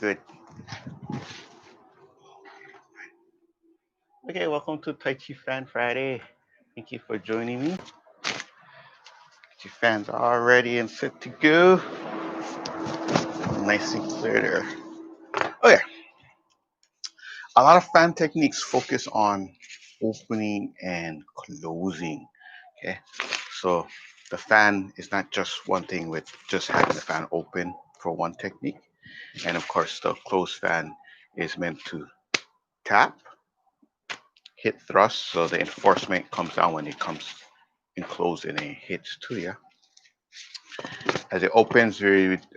Good. Okay, welcome to Tai Chi Fan Friday. Thank you for joining me. Tai Chi fans are ready and set to go. Nice and clear there. Oh yeah, a lot of fan techniques focus on opening and closing. Okay, so the fan is not just one thing with just having the fan open for one technique, and of course the closed fan is meant to tap, hit thrust, so the enforcement comes down when it comes in close and it hits too. Yeah. As it opens,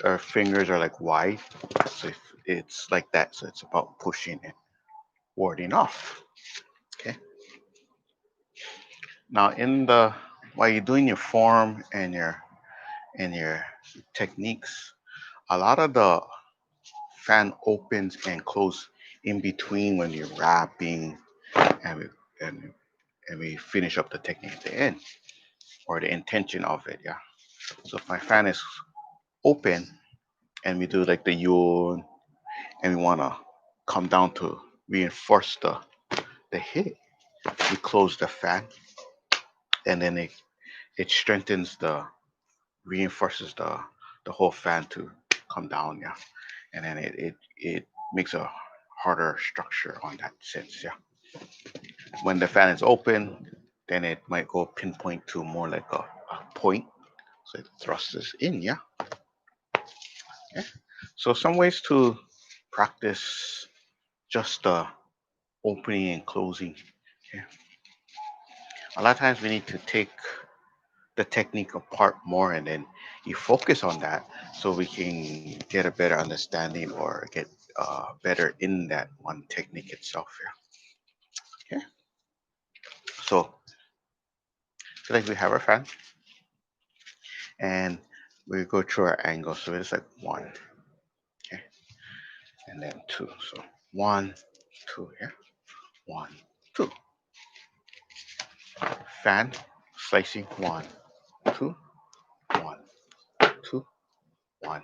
our fingers are like wide, so if it's like that. So it's about pushing and warding off. Okay. Now, while you're doing your form and your techniques, a lot of the fan opens and close in between when you're wrapping and we, and and we finish up the technique at the end or the intention of it. Yeah. So if my fan is open and we do like the yawn and we want to come down to reinforce the hit, we close the fan and then it strengthens reinforces the whole fan to come down, yeah. And then it makes a harder structure on that sense, yeah. When the fan is open, then it might go pinpoint to more like a point. So it thrusts in, yeah. Yeah. So some ways to practice just the opening and closing. Okay. A lot of times we need to take the technique apart more and then you focus on that so we can get a better understanding or get better in that one technique itself. Yeah. Okay. So like we have our fan and we go through our angle. So it's like one, okay, and then two. So one, two, yeah, one, two. Fan, slicing, one, two, one, two, one,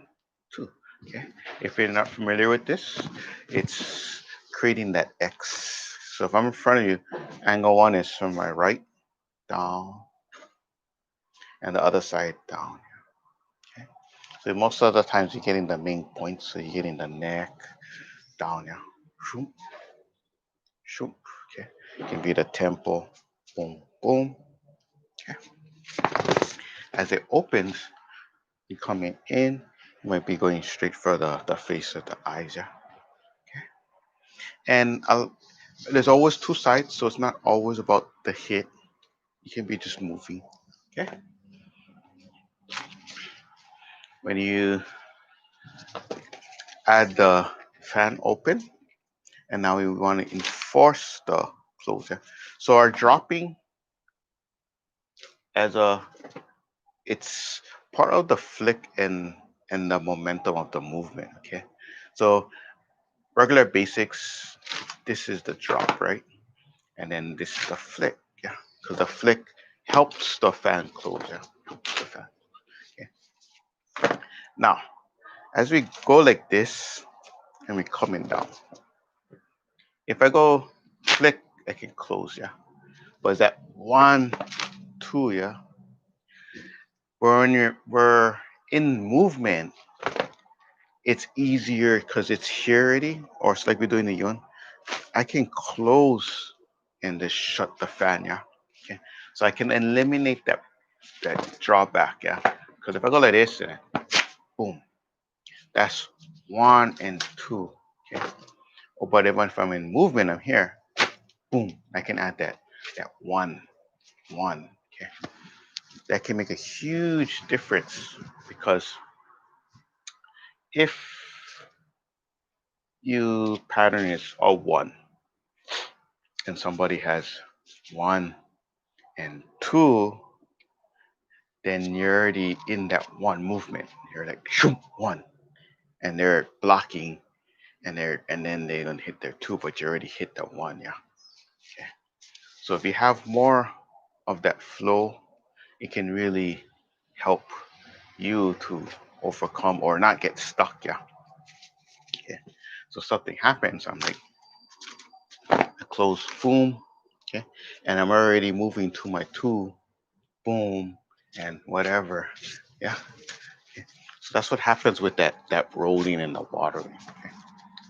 two. Okay. If you're not familiar with this, it's creating that X. So if I'm in front of you, angle one is from my right down and the other side down. Okay. So most of the times you're getting the main point. So you're getting the neck down. Yeah. Shoop, shoop. Okay. It can be the temple. Boom, boom. Okay. As it opens, you coming in. You might be going straight for the face of the eyes. Yeah. Okay. And there's always two sides, so it's not always about the hit. You can be just moving. Okay. When you add the fan open, and now we want to enforce the closure. So our dropping as it's part of the flick and the momentum of the movement. Okay. So regular basics, this is the drop, right? And then this is the flick. Yeah. Because the flick helps the fan close. Yeah. Helps the fan. Okay. Now, as we go like this and we coming down, if I go flick, I can close, yeah. But is that one, two, yeah? We're in movement, it's easier because it's here already, or it's like we're doing the yawn. I can close and just shut the fan, yeah. Okay. So I can eliminate that drawback, yeah. Because if I go like this, boom, that's one and two. Okay. Oh, but if I'm in movement, I'm here. Boom, I can add that one. Okay, that can make a huge difference because if you pattern is all one and somebody has one and two, then you're already in that one movement. You're like shoom, one, and they're blocking, and then they're gonna hit their two, but you already hit the one, yeah. Okay. So if you have more of that flow, it can really help you to overcome or not get stuck, yeah. Okay. So something happens. I'm like, I close, boom. Okay. And I'm already moving to my two, boom, and whatever. Yeah. Okay. So that's what happens with that rolling and the watering. Okay.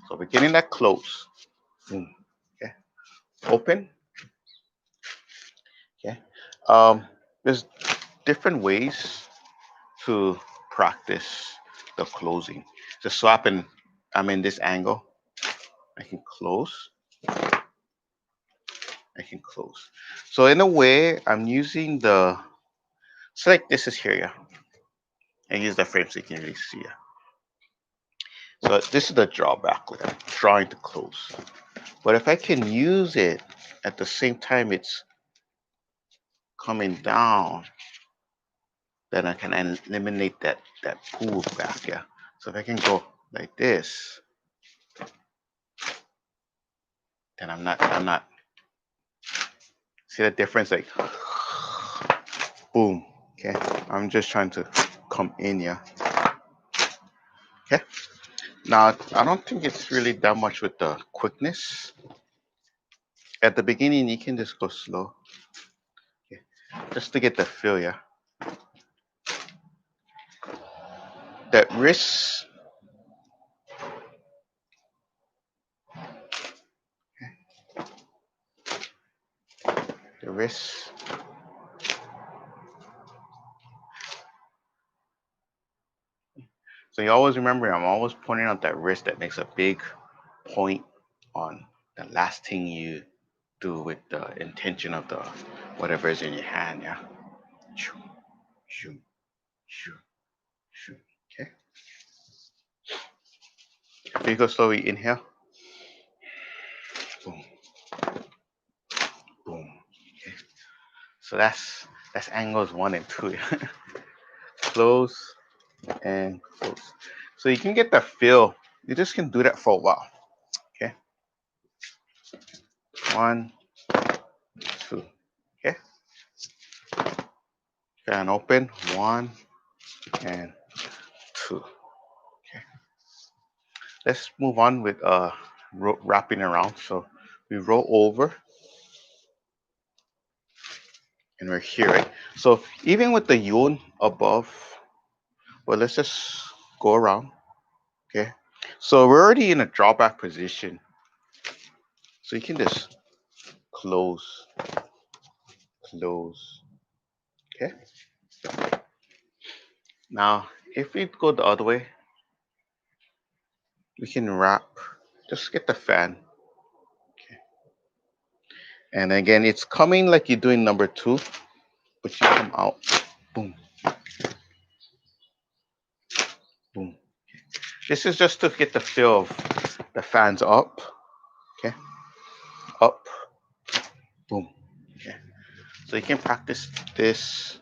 So we're getting that close. Boom. Okay. Open. Okay. Um, there's different ways to practice the closing. Just so happen I'm in this angle. I can close. I can close. So in a way, I'm using the, so like this is here, yeah. I use the frame so you can really see it. So this is the drawback with it, trying to close. But if I can use it at the same time it's coming down, then I can eliminate that pull back, yeah. So if I can go like this, then I'm not see the difference, like boom. Okay. I'm just trying to come in, yeah. Okay. Now I don't think it's really that much with the quickness. At the beginning you can just go slow. Okay. Just to get the feel, yeah. That wrist, the wrist. So you always remember I'm always pointing out that wrist that makes a big point on the last thing you do with the intention of the whatever is in your hand, yeah. Shoo, shoo, shoo, shoo. Okay. If you go slowly, inhale, boom, boom. Okay. So that's angles 1 and 2. Close and close. So you can get the feel. You just can do that for a while. Okay. 1, 2. Okay. Fan open. 1 and 2. Okay. Let's move on with wrapping around. So we roll over and we're here, right? So even with the yun above, well, let's just go around. Okay. So we're already in a drawback position. So you can just close, close. Okay. Now, if we go the other way, we can wrap. Just get the fan. Okay. And again, it's coming like you're doing number 2, but you come out. Boom, boom. This is just to get the feel of the fans up. Okay. Up. Boom. Okay. So you can practice this.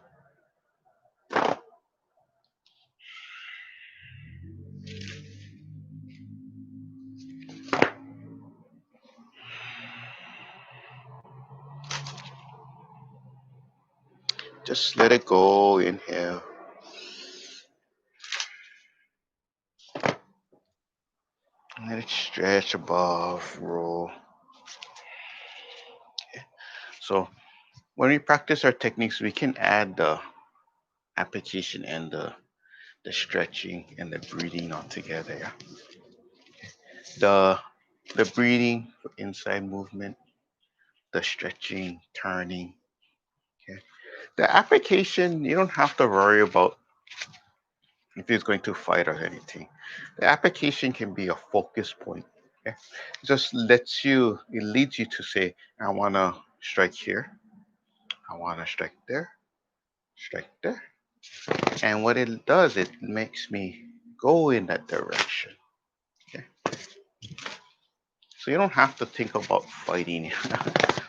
Just let it go. Inhale. Let it stretch above. Roll. Okay. So when we practice our techniques, we can add the application and the stretching and the breathing all together. Yeah. The the breathing for inside movement, the stretching, turning. Okay. The application you don't have to worry about if it's going to fight or anything. The application can be a focus point. Okay. It just lets you, it leads you to say, I want to strike here. I want to strike there, strike there. And what it does, it makes me go in that direction. Okay. So you don't have to think about fighting.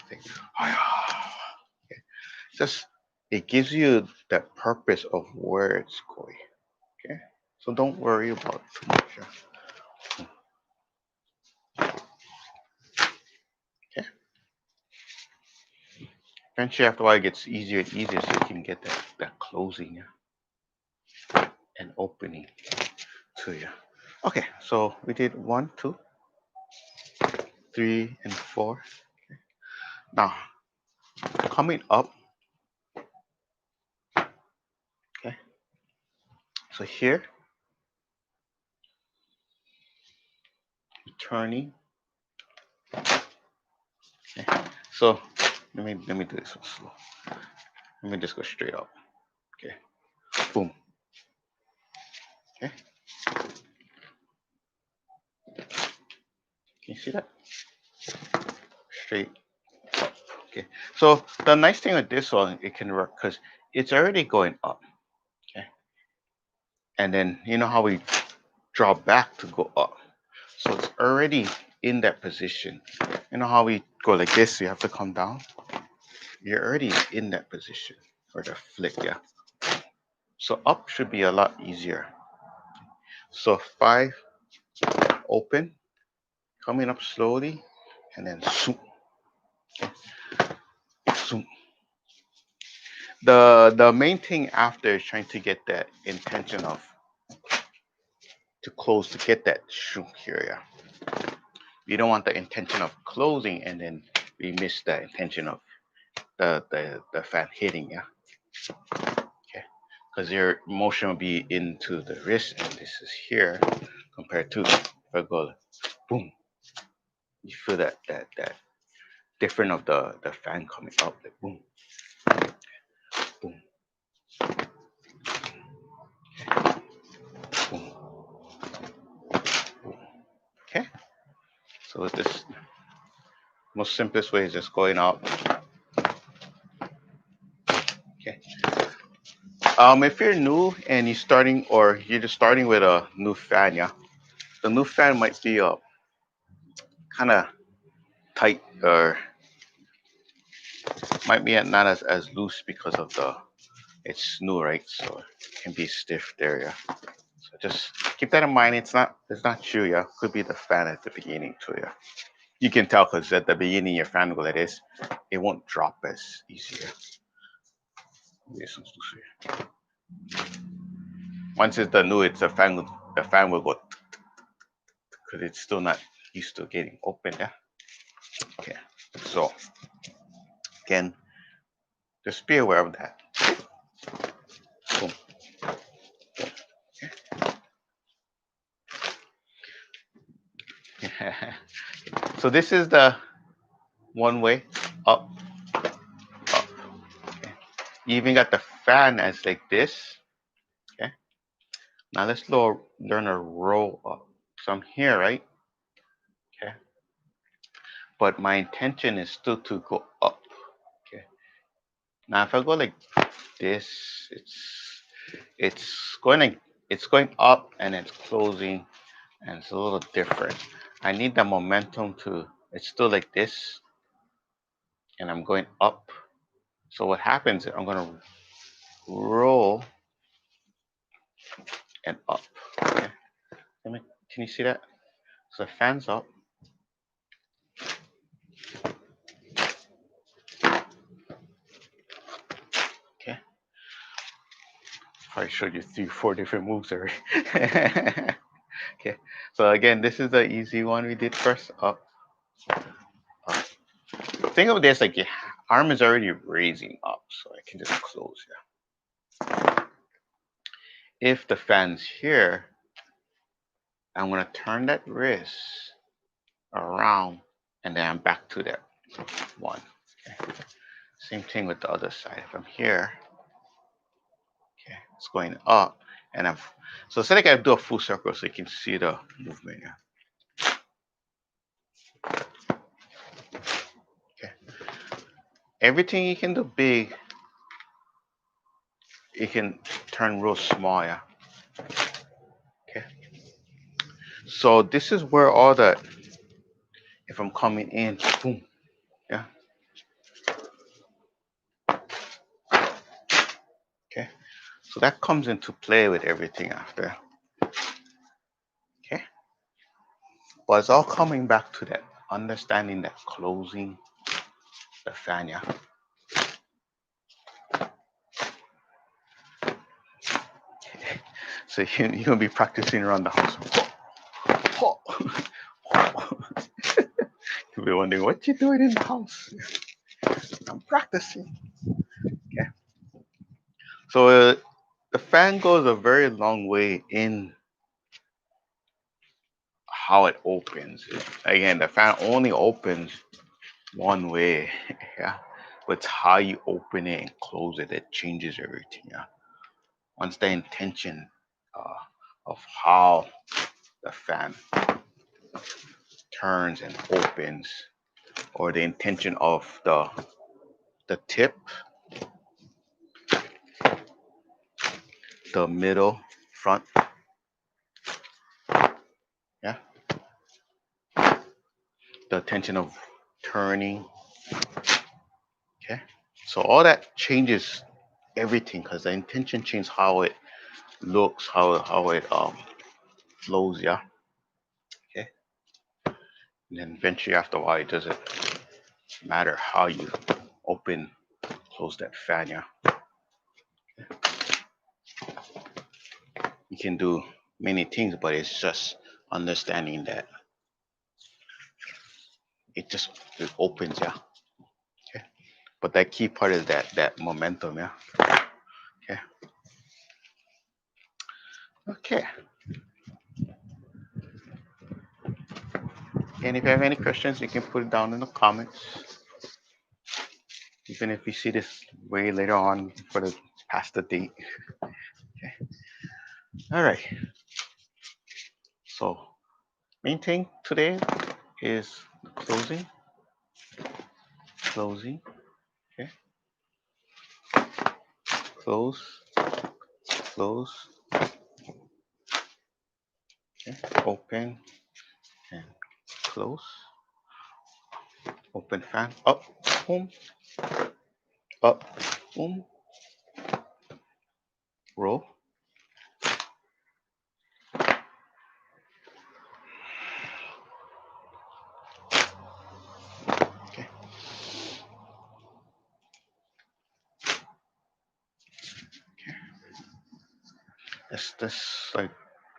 Think, okay. Just it gives you that purpose of where it's going. Okay. So don't worry about too much. Okay. Eventually, after a while, it gets easier and easier, so you can get that closing and opening to you. Okay, so we did 1, 2, 3, and 4. Now coming up, okay. So here, turning. Okay. So let me do this one slow. Let me just go straight up. Okay. Boom. Okay. Can you see that? Straight up. Okay. So the nice thing with this one, it can work because it's already going up. Okay. And then you know how we draw back to go up. So it's already in that position. You know how we go like this, you have to come down? You're already in that position. Or the flick, yeah. So up should be a lot easier. So 5, open, coming up slowly, and then zoom, zoom. The main thing after is trying to get that intention of to close to get that shoom here, yeah. You don't want the intention of closing and then we miss the intention of the fan hitting, yeah. Okay. Because your motion will be into the wrist and this is here compared to if I go boom, you feel that different of the fan coming up like boom, boom, boom, boom. Okay. So this most simplest way is just going up. Okay. If you're new and you're starting, or you're just starting with a new fan, yeah, the new fan might be kind of tight or might be not as loose because of the it's new, right? So it can be stiff there, yeah. So just keep that in mind. It's not true, yeah. Could be the fan at the beginning too, yeah. You can tell because at the beginning your fan will like this, it won't drop as easy. This one's too sweet. Once it's the new, it's the fan will go because it's still not used to getting open, yeah. Okay, so again, just be aware of that. Boom. So this is the one way up, up. Okay. You even got the fan as like this. Okay. Now let's learn a roll up. So I'm here, right? Okay. But my intention is still to go up. Okay. Now if I go like this, it's going up and it's closing and it's a little different. I need the momentum to it's still like this and I'm going up. So what happens is I'm gonna roll and up. Okay. Can you see that? So fans up. Okay. I showed you 3, 4 different moves already. Okay. So again, this is the easy one we did first. Up, up. Think of this like your arm is already raising up, so I can just close here. If the fan's here, I'm gonna turn that wrist around and then I'm back to that one. Okay. Same thing with the other side. If I'm here, okay, it's going up and so say like I do a full circle so you can see the movement. Yeah. Okay. Everything you can do big, you can turn real small. Yeah. Okay. So this is where all the if I'm coming in, boom. Yeah. Okay. So that comes into play with everything after. Okay. But it's all coming back to that understanding that closing the fan. Yeah. So you're gonna be practicing around the house. You'll be wondering what you doing in the house. I'm practicing. Okay. So the fan goes a very long way in how it opens. Again, the fan only opens one way. Yeah. But it's how you open it and close it that changes everything. Yeah. Once the intention of how the fan turns and opens, or the intention of the tip, the middle, front, yeah, the intention of turning, okay. So all that changes everything because the intention changes how it looks, how it flows, yeah, okay. And then eventually after a while, it doesn't matter how you open, close that fan, yeah. You can do many things, but it's just understanding that it just it opens, yeah. Okay. But that key part is that momentum, yeah. Okay. Okay. And if you have any questions, you can put it down in the comments. Even if you see this way later on for the past the date. Okay. All right. So main thing today is closing, closing. Okay. Close, close. Okay. Open and close. Open fan. Up, boom, up, boom. Roll. Okay. It's this like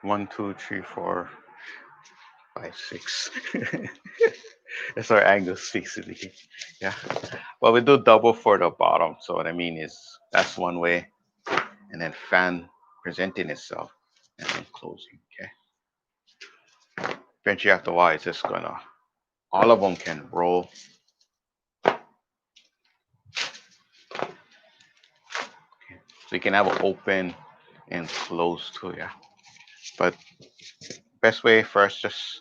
1, 2, 3, 4, 5, 6. That's our angles basically. Yeah. Well, we do double for the bottom. So what I mean is that's one way, and then fan presenting itself, and then closing. Okay. Eventually, after a while, it's just gonna all of them can roll. So you can have it open and close too. Yeah. But best way first, just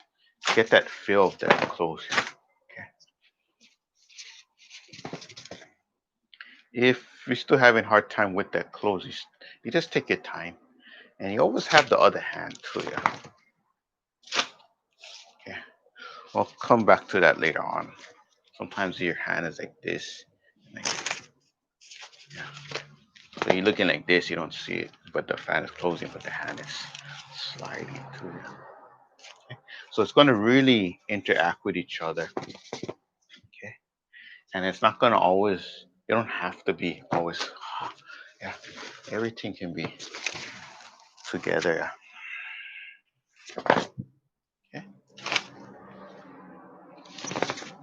get that feel of that close. Okay. If you're still having hard time with that close, you just take your time, and you always have the other hand too. Yeah. Okay. I'll come back to that later on. Sometimes your hand is like this. Like, yeah. So you're looking like this, you don't see it, but the fan is closing, but the hand is sliding to it. So it's going to really interact with each other. Okay. And it's not going to always, you don't have to be always, yeah. Everything can be together. Okay.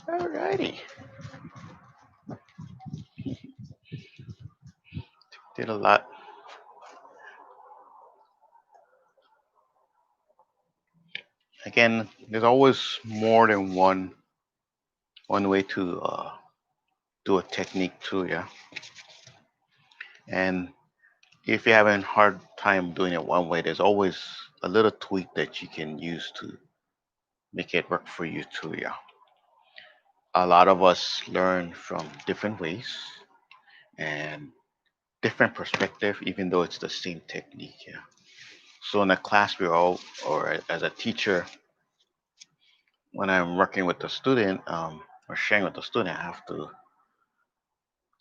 Alrighty. Did a lot. Again, there's always more than one way to do a technique too, yeah. And if you're having a hard time doing it one way, there's always a little tweak that you can use to make it work for you too, yeah. A lot of us learn from different ways and different perspective, even though it's the same technique, yeah. So in a class, we're all, or as a teacher, when I'm working with the student or sharing with the student, I have to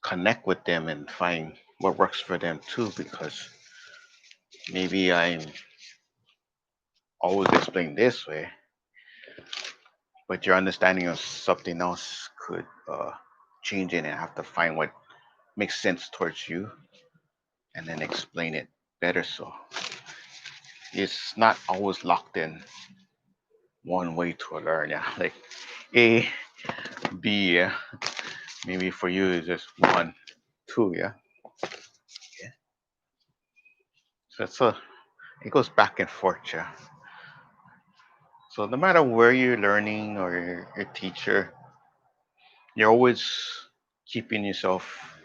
connect with them and find what works for them too, because maybe I'm always explaining this way, but your understanding of something else could change it, and I have to find what makes sense towards you and then explain it better. So it's not always locked in one way to learn. Yeah, like a B, yeah. Maybe for you it's just one, two, yeah. Yeah. So it goes back and forth, yeah. So no matter where you're learning or your teacher, you're always keeping yourself.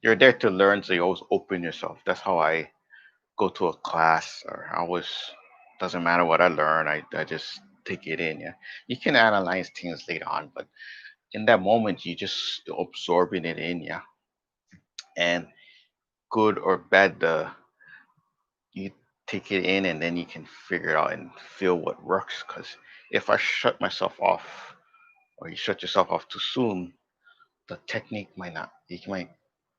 You're there to learn, so you always open yourself. That's how I go to a class, or I always doesn't matter what I learn. I just take it in. Yeah, you can analyze things later on, but in that moment, you just absorbing it in. Yeah, and good or bad, the you take it in, and then you can figure it out and feel what works. Because if I shut myself off, or you shut yourself off too soon, the technique might not. You might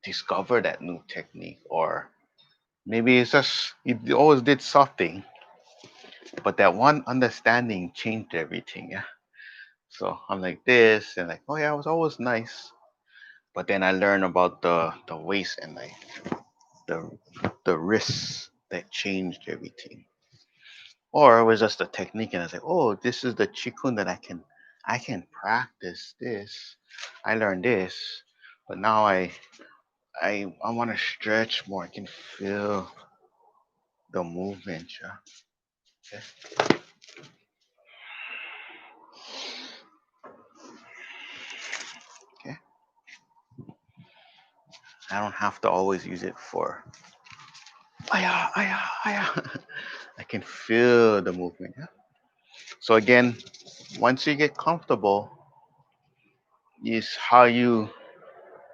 discover that new technique, or maybe it's just you always did something, but that one understanding changed everything. Yeah. So I'm like this, and like, oh yeah, I was always nice. But then I learned about the waste and like the the risks that changed everything. Or it was just a technique, and I was like, oh, this is the chikun that I can practice this. I learned this, but now I want to stretch more. I can feel the movement. Yeah. Okay. Okay. I don't have to always use it for aya aya aya. I can feel the movement. Yeah. So again, once you get comfortable, is how you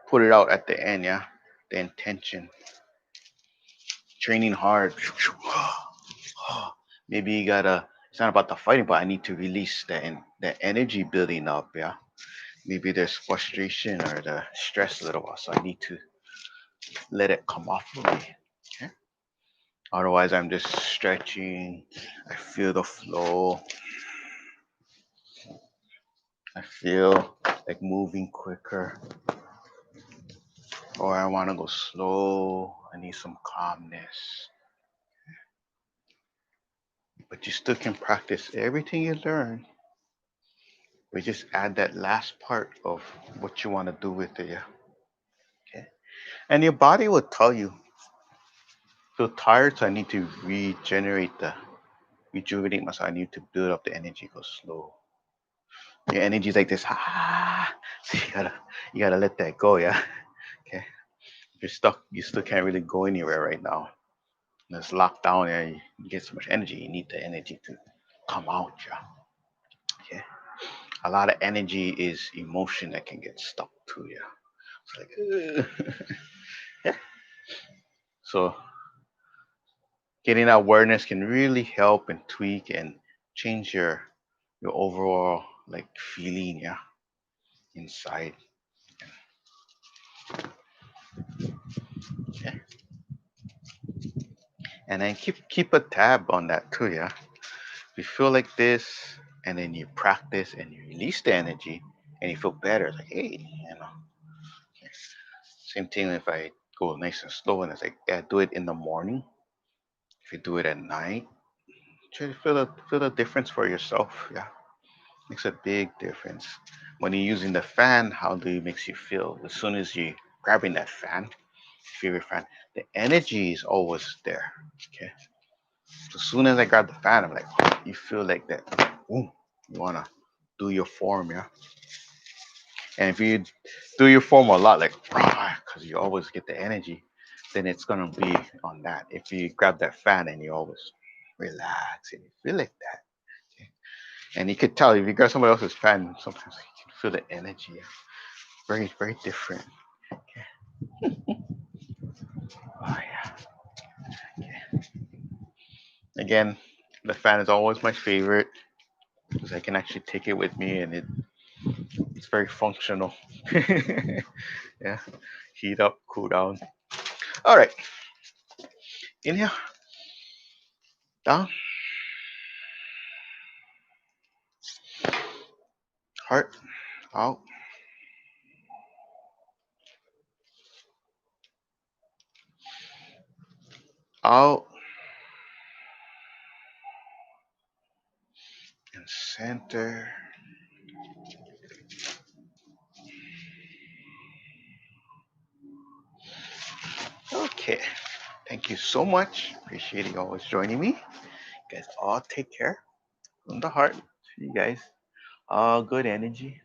put it out at the end. Yeah. The intention, training hard. Maybe you gotta. It's not about the fighting, but I need to release the energy building up. Yeah. Maybe there's frustration or the stress a little while, so I need to let it come off of me. Okay. Otherwise, I'm just stretching. I feel the flow. I feel like moving quicker, or I want to go slow. I need some calmness. But you still can practice everything you learn. We just add that last part of what you want to do with it. Yeah. Okay. And your body will tell you, feel tired, so I need to rejuvenate myself. I need to build up the energy. Go slow. Your energy is like this. Ah, so you gotta let that go. Yeah. Okay. If you're stuck, you still can't really go anywhere right now. And it's locked down there. You get so much energy. You need the energy to come out. Yeah. Okay. A lot of energy is emotion that can get stuck to you. It's like, yeah. So getting that awareness can really help and tweak and change your overall like feeling, yeah, inside. Yeah. And then keep a tab on that too, yeah. If you feel like this, and then you practice and you release the energy, and you feel better, it's like, hey, same thing if I go nice and slow, and it's like, yeah, do it in the morning. If you do it at night, try to feel the difference for yourself. Yeah, makes a big difference. When you're using the fan, how do it makes you feel? As soon as you grabbing that fan, favorite fan, the energy is always there. Okay. So as soon as I grab the fan, I'm like, you feel like that. Boom. You wanna do your form, yeah. And if you do your form a lot, like, because you always get the energy, then it's gonna be on that. If you grab that fan and you always relax and you feel like that, okay? And you could tell if you grab somebody else's fan, sometimes you can feel the energy. Very, very different. Okay. Oh yeah. Okay. Again, the fan is always my favorite because I can actually take it with me, and it's very functional. Yeah. Heat up, cool down. All right. Inhale, down, heart, out, out, and center. Okay. Thank you so much. Appreciate you always joining me. You guys all take care from the heart. See you guys. All good energy.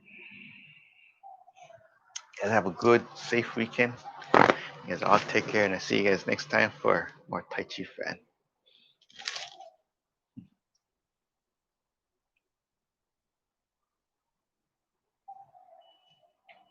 You guys have a good, safe weekend. You guys all take care, and I'll see you guys next time for more Tai Chi Fan.